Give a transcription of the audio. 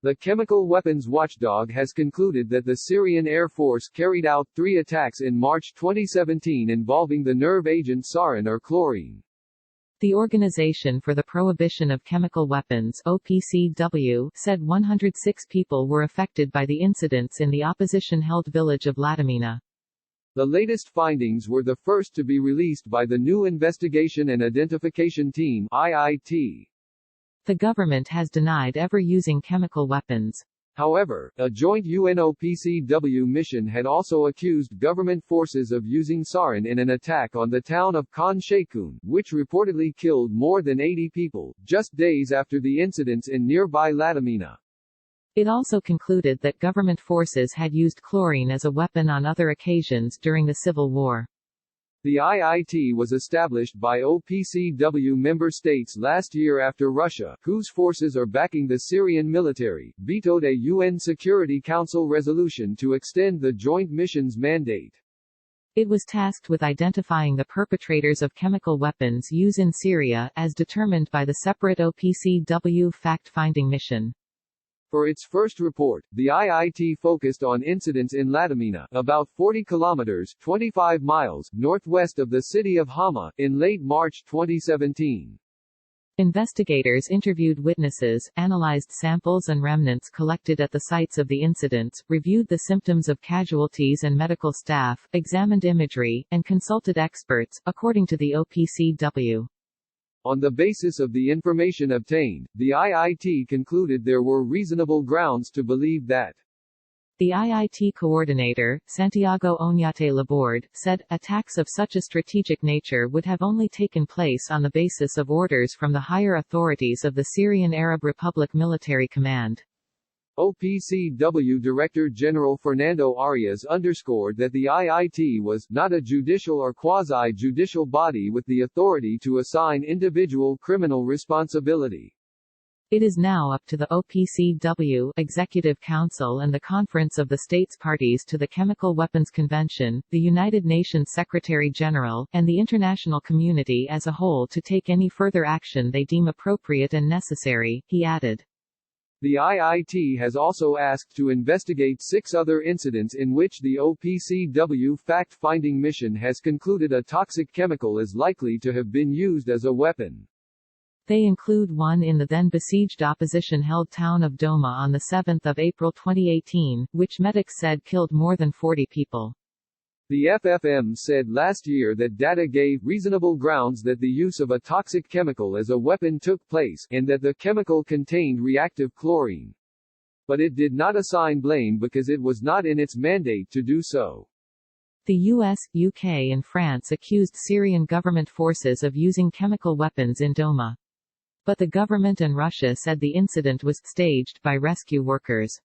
The chemical weapons watchdog has concluded that the Syrian Air Force carried out 3 attacks in March 2017 involving the nerve agent sarin or chlorine. The Organization for the Prohibition of Chemical Weapons (OPCW) said 106 people were affected by the incidents in the opposition-held village of Ladamina. The latest findings were the first to be released by the new Investigation and Identification Team (IIT). The government has denied ever using chemical weapons. However, a joint UN-OPCW mission had also accused government forces of using sarin in an attack on the town of Khan Sheikhoun, which reportedly killed more than 80 people, just days after the incidents in nearby Ladamina. It also concluded that government forces had used chlorine as a weapon on other occasions during the civil war. The IIT was established by OPCW member states last year after Russia, whose forces are backing the Syrian military, vetoed a UN Security Council resolution to extend the joint mission's mandate. It was tasked with identifying the perpetrators of chemical weapons use in Syria, as determined by the separate OPCW fact-finding mission. For its first report, the IIT focused on incidents in Ladamina, about 40 kilometers (25 miles) northwest of the city of Hama, in late March 2017. Investigators interviewed witnesses, analyzed samples and remnants collected at the sites of the incidents, reviewed the symptoms of casualties and medical staff, examined imagery, and consulted experts, according to the OPCW. On the basis of the information obtained, the IIT concluded there were reasonable grounds to believe that. The IIT coordinator, Santiago Oñate Laborde, said, attacks of such a strategic nature would have only taken place on the basis of orders from the higher authorities of the Syrian Arab Republic Military Command. OPCW Director General Fernando Arias underscored that the IIT was not a judicial or quasi-judicial body with the authority to assign individual criminal responsibility. It is now up to the OPCW Executive Council and the Conference of the States Parties to the Chemical Weapons Convention, the United Nations Secretary-General, and the international community as a whole to take any further action they deem appropriate and necessary, he added. The IIT has also asked to investigate 6 other incidents in which the OPCW fact-finding mission has concluded a toxic chemical is likely to have been used as a weapon. They include one in the then-besieged opposition-held town of Doma on 7 April 2018, which medics said killed more than 40 people. The FFM said last year that data gave reasonable grounds that the use of a toxic chemical as a weapon took place, and that the chemical contained reactive chlorine. But it did not assign blame because it was not in its mandate to do so. The US, UK and France accused Syrian government forces of using chemical weapons in Doma. But the government and Russia said the incident was staged by rescue workers.